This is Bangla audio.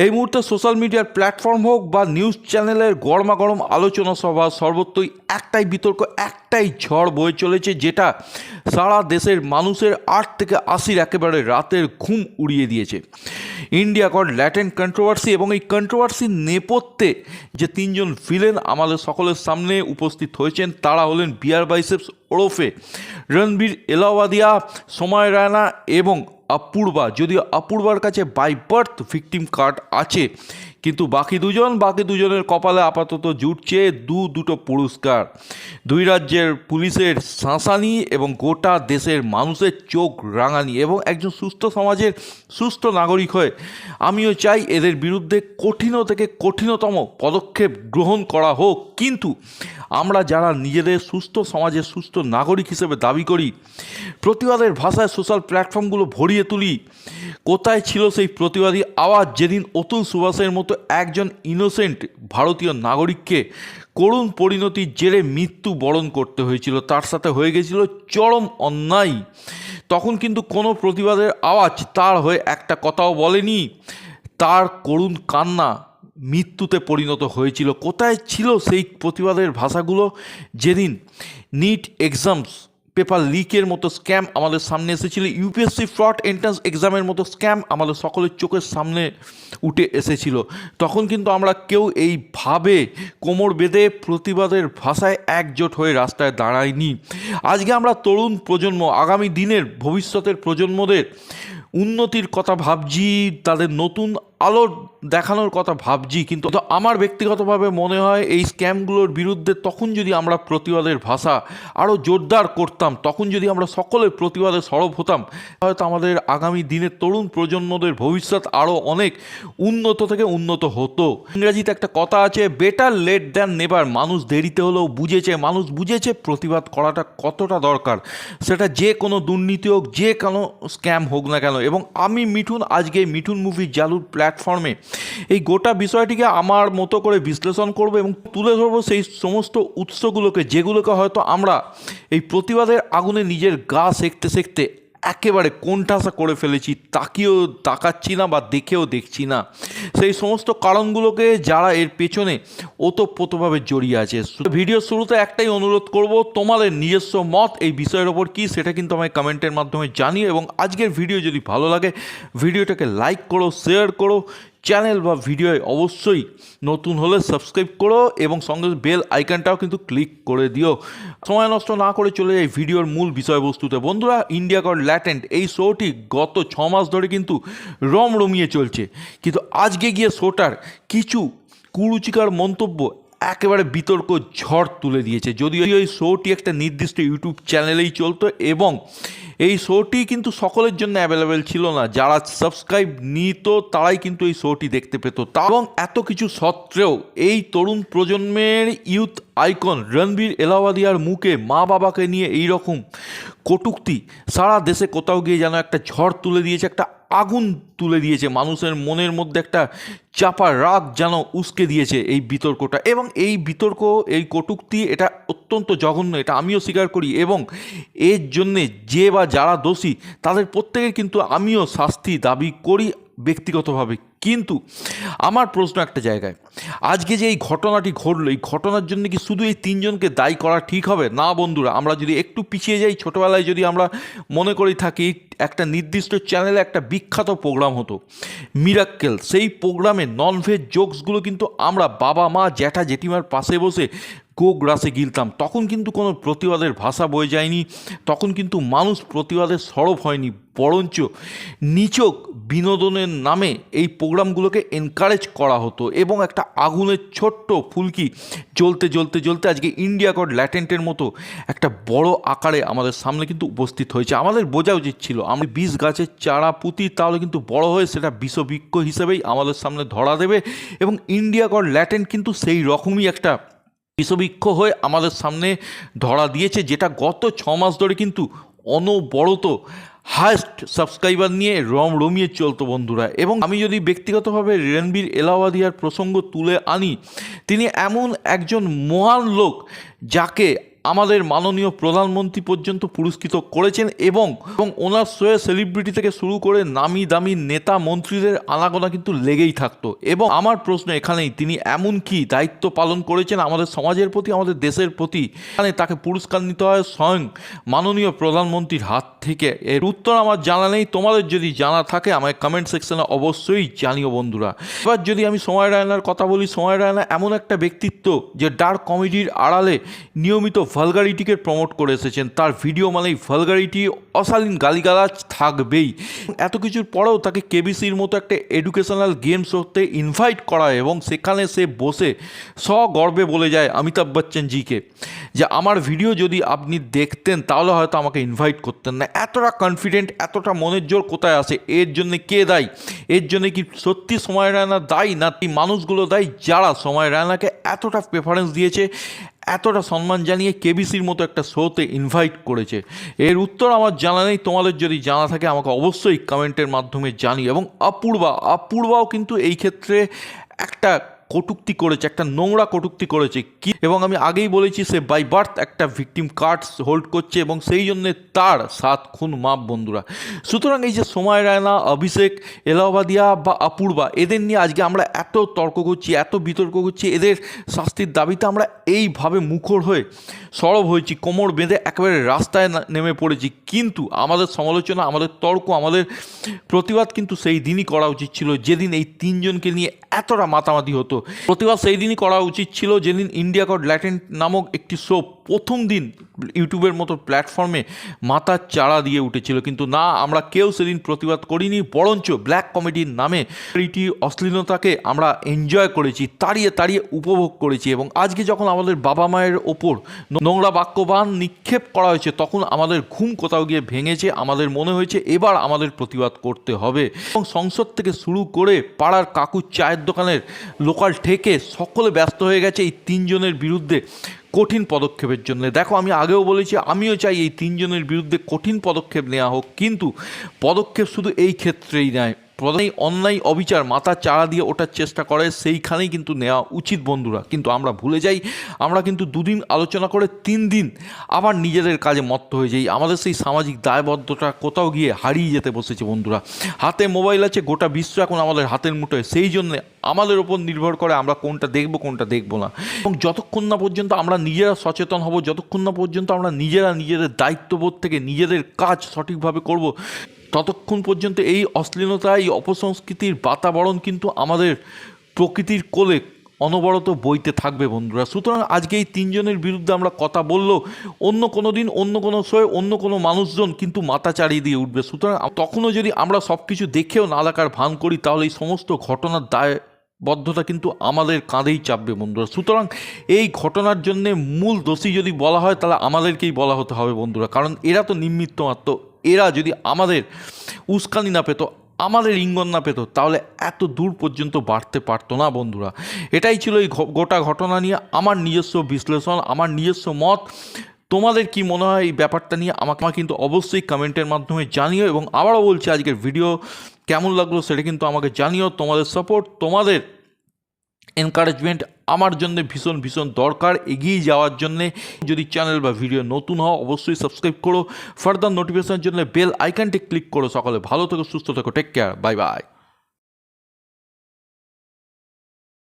এই মুহূর্তে সোশ্যাল মিডিয়ার প্ল্যাটফর্ম হোক বা নিউজ চ্যানেলের গরমাগরম আলোচনা সভা সর্বত্রই একটাই বিতর্ক, একটাই ঝড় বয়ে চলেছে, যেটা সারা দেশের মানুষের 8 থেকে 80 একেবারে রাতের ঘুম উড়িয়ে দিয়েছে। ইন্ডিয়া গট ল্যাটেন্ট কন্ট্রোভার্সি, এবং এই কন্ট্রোভার্সির নেপথ্যে যে তিনজন ভিলেন আমাদের সকলের সামনে উপস্থিত হয়েছেন, তারা হলেন বিয়ার বাইসেপস ওরফে রণবীর এলাওয়াদিয়া, সময় রায়না এবং অপূর্বা। যদিও অপূর্বার কাছে বাই বার্থ ভিকটিম কার্ড আছে, কিন্তু বাকি দুজনের কপালে আপাতত জুটছে দুটো পুরস্কার। দুই রাজ্যের পুলিশের শাসানি এবং গোটা দেশের মানুষের চোখ রাঙানি। এবং একজন সুস্থ সমাজের সুস্থ নাগরিক হয়ে আমিও চাই এদের বিরুদ্ধে কঠিন থেকে কঠিনতম পদক্ষেপ গ্রহণ করা হোক। কিন্তু আমরা যারা নিজেদের সুস্থ সমাজের সুস্থ নাগরিক হিসেবে দাবি করি, প্রতিবাদের ভাষায় সোশ্যাল প্ল্যাটফর্মগুলো ভরিয়ে তুলি, কোথায় ছিল সেই প্রতিবাদী আওয়াজ যেদিন অতুল সুভাষের মতো একজন ইনোসেন্ট ভারতীয় নাগরিককে করুণ পরিণতির জেরে মৃত্যু বরণ করতে হয়েছিল, তার সাথে হয়ে গেছিল চরম অন্যায়? তখন কিন্তু কোনো প্রতিবাদের আওয়াজ তার হয়ে একটা কথাও বলেনি। তার করুণ কান্না মৃত্যুতে পরিণত হয়েছিল। কোথায় ছিল সেই প্রতিবাদের ভাষাগুলো যেদিন নিট এক্সামস পেপার লিকের মতো স্ক্যাম আমাদের সামনে এসেছিল, ইউপিএসসি ফ্রড এন্ট্রান্স এক্সামের মতো স্ক্যাম আমাদের সকলের চোখের সামনে উঠে এসেছিল? তখন কিন্তু আমরা কেউ এইভাবে কোমর বেঁধে প্রতিবাদের ভাষায় একজোট হয়ে রাস্তায় দাঁড়াইনি। আজকে আমরা তরুণ প্রজন্ম, আগামী দিনের ভবিষ্যতের প্রজন্মদের উন্নতির কথা ভাবছি, তাদের নতুন আলো দেখানোর কথা ভাবছি। কিন্তু আমার ব্যক্তিগতভাবে মনে হয় এই স্ক্যামগুলোর বিরুদ্ধে তখন যদি আমরা প্রতিবাদের ভাষা আরও জোরদার করতাম, তখন যদি আমরা সকলের প্রতিবাদে সরব হতাম, হয়তো আমাদের আগামী দিনের তরুণ প্রজন্মদের ভবিষ্যৎ আরও অনেক উন্নত থেকে উন্নত হতো। ইংরেজিতে একটা কথা আছে, বেটার লেট দ্যান নেভার। মানুষ দেরিতে হলেও বুঝেছে, মানুষ বুঝেছে প্রতিবাদ করাটা কতটা দরকার, সেটা যে কোনো দুর্নীতি হোক, যে কোনো স্ক্যাম হোক না কেন। এবং আমি মিঠুন আজকে মিঠুন মুভি জালুর প্ল্যাটফর্মে এই গোটা বিষয়টিকে আমার মতো করে বিশ্লেষণ করব এবং তুলে ধরবো সেই সমস্ত উৎসগুলোকে, যেগুলোকে হয়তো আমরা এই প্রতিবাদের আগুনে নিজের গা সেঁকতে সেঁকতে একেবারে কোণঠাসা করে ফেলেছি, তাকাচ্ছি না বা দেখছি না। সেই সমস্ত কারণগুলোকে যারা এর পেছনে ওতপ্রোতভাবে জড়িয়ে আছে। ভিডিওর শুরুতে একটাই অনুরোধ করব, তোমাদের নিজস্ব মত এই বিষয়ের ওপর কী সেটা কিন্তু আমায় কমেন্টের মাধ্যমে জানিও। এবং আজকের ভিডিও যদি ভালো লাগে ভিডিওটাকে লাইক করো, শেয়ার করো, চ্যানেল বা ভিডিওয় অবশ্যই নতুন হলে সাবস্ক্রাইব করো এবং সঙ্গে বেল আইকনটাও কিন্তু ক্লিক করে দিও। সময় নষ্ট না করে চলে যাই ভিডিওর মূল বিষয়বস্তুতে। বন্ধুরা, ইন্ডিয়া গট ল্যাটেন্ট এই শোটি গত 6 মাস ধরে কিন্তু রমিয়ে চলছে, কিন্তু আজকে গিয়ে শোটার কিছু কুরুচিকর মন্তব্য একেবারে বিতর্ক ঝড় তুলে দিয়েছে। যদিও এই শোটি একটা নির্দিষ্ট ইউটিউব চ্যানেলেই চলতো এবং এই শোটি কিন্তু সকলের জন্য অ্যাভেলেবেল ছিল না, যারা সাবস্ক্রাইব নিত তারাই কিন্তু এই শোটি দেখতে পেত। এবং এত কিছু সত্ত্বেও এই তরুণ প্রজন্মের ইউথ আইকন রণবীর এলাওয়াদিয়ার মুখে মা বাবাকে নিয়ে এই রকম কটূক্তি সারা দেশে কোথাও গিয়ে যেন একটা ঝড় তুলে দিয়েছে, একটা আগুন তুলে দিয়েছে, মানুষের মনের মধ্যে একটা চাপা রাগ যেন উস্কে দিয়েছে এই বিতর্কটা। এবং এই বিতর্ক, এই কটূক্তি, এটা অত্যন্ত জঘন্য, এটা আমিও স্বীকার করি। এবং এর জন্যে যে বা যারা দোষী তাদের প্রত্যেকের কিন্তু আমিও শাস্তি দাবি করি ব্যক্তিগতভাবে। কিন্তু আমার প্রশ্ন একটা জায়গায়, আজকে যে এই ঘটনাটি ঘটলো, এই ঘটনার জন্য কি শুধু এই তিনজনকে দায়ী করা ঠিক হবে? না বন্ধুরা, আমরা যদি একটু পিছিয়ে যাই, ছোটোবেলায় যদি আমরা মনে করি থাকি, একটা নির্দিষ্ট চ্যানেলে একটা বিখ্যাত প্রোগ্রাম হতো মিরাক্কেল। সেই প্রোগ্রামে ননভেজ জোকসগুলো কিন্তু আমরা বাবা মা জ্যাঠা জেঠিমার পাশে বসে গ্রাসে গিলতাম। তখন কিন্তু কোনো প্রতিবাদের ভাষা বয়ে যায়নি, তখন কিন্তু মানুষ প্রতিবাদের সরব হয়নি, বরঞ্চ নিছক বিনোদনের নামে এই প্রোগ্রামগুলোকে এনকারেজ করা হতো। এবং একটা আগুনের ছোট্ট ফুলকি জ্বলতে জ্বলতে জ্বলতে আজকে ইন্ডিয়া গট ল্যাটেন্টের মতো একটা বড় আকারে আমাদের সামনে কিন্তু উপস্থিত হয়েছে। আমাদের বোঝা উচিত ছিল, আমরা 20 গাছের চারা পুঁতি, তাহলে কিন্তু বড় হয়ে সেটা বিষবৃক্ষ হিসেবেই আমাদের সামনে ধরা দেবে। এবং ইন্ডিয়া গট ল্যাটেন্ট কিন্তু সেই রকমই একটা বিষবৃক্ষ হয়ে আমাদের সামনে ধরা দিয়েছে, যেটা গত 6 মাস ধরে কিন্তু অনবরত হায়েস্ট সাবস্ক্রাইবার নিয়ে রমিয়ে চলতো বন্ধুরা। এবং আমি যদি ব্যক্তিগতভাবে রণবীর এলাওয়াদিয়ার প্রসঙ্গ তুলে আনি, তিনি এমন একজন মহান লোক যাকে আমাদের মাননীয় প্রধানমন্ত্রী পর্যন্ত পুরস্কৃত করেছেন এবং ওনার শোয়ে সেলিব্রিটি থেকে শুরু করে নামি দামি নেতা মন্ত্রীদের আনাগোনা কিন্তু লেগেই থাকতো। এবং আমার প্রশ্ন এখানেই, তিনি এমন কি দায়িত্ব পালন করেছেন আমাদের সমাজের প্রতি, আমাদের দেশের প্রতি, এখানে তাকে পুরস্কার নিতে হয় স্বয়ং মাননীয় প্রধানমন্ত্রীর হাত থেকে? এর উত্তর আমার জানা নেই। তোমাদের যদি জানা থাকে আমায় কমেন্ট সেকশনে অবশ্যই জানিও বন্ধুরা। এবার যদি আমি সময় রায়নার কথা বলি, সময় রায়না এমন একটা ব্যক্তিত্ব যে ডার্ক কমেডির আড়ালে নিয়মিত ভালগারিটিকে প্রমোট করে এসেছেন। তার ভিডিও মানেই ভালগারিটি, অশালীন গালিগালাজ থাকবেই। এত কিছুর পরেও তাকে কেবিসির মতো একটা এডুকেশনাল গেম শোতে ইনভাইট করা হয় এবং সেখানে সে বসে সগর্বে বলে যায় অমিতাভ বচ্চনজিকে যে আমার ভিডিও যদি আপনি দেখতেন তাহলে হয়তো আমাকে ইনভাইট করতেন না। এতটা কনফিডেন্ট, এতটা মনের জোর কোথায় আসে? এর জন্য কে দায়ী? এর জন্য কি সত্যি সময় রায়না দায়ী, না এই মানুষগুলো দায়ী যারা সময় রায়নাকে এতটা প্রেফারেন্স দিয়েছে, এতটা সম্মান জানিয়ে কেবিসির মতো একটা শোতে ইনভাইট করেছে? এর উত্তর আমার জানা নেই। তোমাদের যদি জানা থাকে আমাকে অবশ্যই কমেন্টের মাধ্যমে জানিও। এবং অপূর্বাও কিন্তু এই ক্ষেত্রে একটা কটূক্তি করেছে, একটা নোংরা কটূক্তি করেছে কি, এবং আমি আগেই বলেছি সে বাই বার্থ একটা ভিকটিম কার্ড হোল্ড করছে এবং সেই জন্যে তার 7 খুন মাপ বন্ধুরা। সুতরাং এই যে সময় রায়না, অভিষেক, এলাহাবাদিয়া বা অপূর্বা, এদের নিয়ে আজকে আমরা এত তর্ক করছি, এত বিতর্ক করছি, এদের শাস্তির দাবিতে আমরা এইভাবে মুখর হয়ে সরব হয়েছি, কোমর বেঁধে একেবারে রাস্তায় নেমে পড়েছি। কিন্তু আমাদের সমালোচনা, আমাদের তর্ক, আমাদের প্রতিবাদ কিন্তু সেই দিনই করা উচিত ছিল যেদিন এই 3 জনকে নিয়ে এতটা মাতামাতি হতো। প্রতিবাদ সেই দিনই করা উচিত ছিল যেদিন ইন্ডিয়া গট ল্যাটেন্ট নামক একটি শো প্রথম দিন ইউটিউবের মতো প্ল্যাটফর্মে মাথার চাড়া দিয়ে উঠেছিল। কিন্তু না, আমরা কেউ সেদিন প্রতিবাদ করিনি, বরঞ্চ ব্ল্যাক কমেডির নামে এটি অশ্লীলতাকে আমরা এনজয় করেছি, তাড়িয়ে উপভোগ করেছি। এবং আজকে যখন আমাদের বাবা মায়ের ওপর নোংরা বাক্যবান নিক্ষেপ করা হয়েছে তখন আমাদের ঘুম কোথাও গিয়ে ভেঙেছে। আমাদের মনে হয়েছে এবার আমাদের প্রতিবাদ করতে হবে। এবং সংসদ থেকে শুরু করে পাড়ার কাকুর চায়ের দোকানের লোকাল ঠেকে সকলে ব্যস্ত হয়ে গেছে এই 3 জনের বিরুদ্ধে কঠিন পদক্ষেপের জন্য। দেখো, আমি আগেও বলেছি আমিও চাই এই 3 জনের বিরুদ্ধে কঠিন পদক্ষেপ নেওয়া হোক, কিন্তু পদক্ষেপ শুধু এই ক্ষেত্রেই নয়, প্রধানই অন্যায় অবিচার মাথা চাড়া দিয়ে ওঠার চেষ্টা করে সেইখানেই কিন্তু নেওয়া উচিত বন্ধুরা। কিন্তু আমরা ভুলে যাই, আমরা কিন্তু 2 দিন আলোচনা করে 3 দিন আবার নিজেদের কাজে মত্ত হয়ে যাই। আমাদের সেই সামাজিক দায়বদ্ধতা কোথাও গিয়ে হারিয়ে যেতে বসেছে বন্ধুরা। হাতে মোবাইল আছে, গোটা বিশ্ব এখন আমাদের হাতের মুঠোয়, সেই জন্যে আমাদের ওপর নির্ভর করে আমরা কোনটা দেখব কোনটা দেখব না। এবং যতক্ষণ না পর্যন্ত আমরা নিজেরা সচেতন হব, যতক্ষণ না পর্যন্ত আমরা নিজেদের দায়িত্ববোধ থেকে নিজেদের কাজ সঠিকভাবে করব, ততক্ষণ পর্যন্ত এই অশ্লীলতা, এই অপসংস্কৃতির বাতাবরণ কিন্তু আমাদের প্রকৃতির কোলে অনবরত বইতে থাকবে বন্ধুরা। সুতরাং আজকে এই 3 জনের বিরুদ্ধে আমরা কথা বললেও অন্য কোনো দিন, অন্য কোনো শোয়ে, অন্য কোনো মানুষজন কিন্তু মাথা চাড়িয়ে দিয়ে উঠবে। সুতরাং তখনও যদি আমরা সব কিছু দেখেও না দেখার ভান করি তাহলে এই সমস্ত ঘটনার দায়বদ্ধতা কিন্তু আমাদের কাঁধেই চাপবে বন্ধুরা। সুতরাং এই ঘটনার জন্যে মূল দোষী যদি বলা হয় তাহলে আমাদেরকেই বলা হতে হবে বন্ধুরা, কারণ এরা তো নিমিত্ত মাত্র। এরা যদি আমাদের উস্কানি না পেত, আমাদের ইঙ্গন না পেত, তাহলে এত দূর পর্যন্ত বাড়তে পারতো না বন্ধুরা। এটাই ছিল এই গোটা ঘটনা নিয়ে আমার নিজস্ব বিশ্লেষণ, আমার নিজস্ব মত। তোমাদের কি মনে হয় এই ব্যাপারটা নিয়ে আমাকে কিন্তু অবশ্যই কমেন্টের মাধ্যমে জানিও। এবং আবারও বলছি, আজকের ভিডিও কেমন লাগলো সেটা কিন্তু আমাকে জানিও। তোমাদের সাপোর্ট, তোমাদের এনকারেজমেন্ট আমার জন্য ভীষণ দরকার এগিয়ে যাওয়ার জন্যে। যদি চ্যানেল বা ভিডিও নতুন হও অবশ্যই সাবস্ক্রাইব করো, ফার্দার নোটিফিকেশনের জন্য বেল আইকনটি ক্লিক করো। সকলে ভালো থেকো, সুস্থ থেকো, টেক কেয়ার, বাই বাই।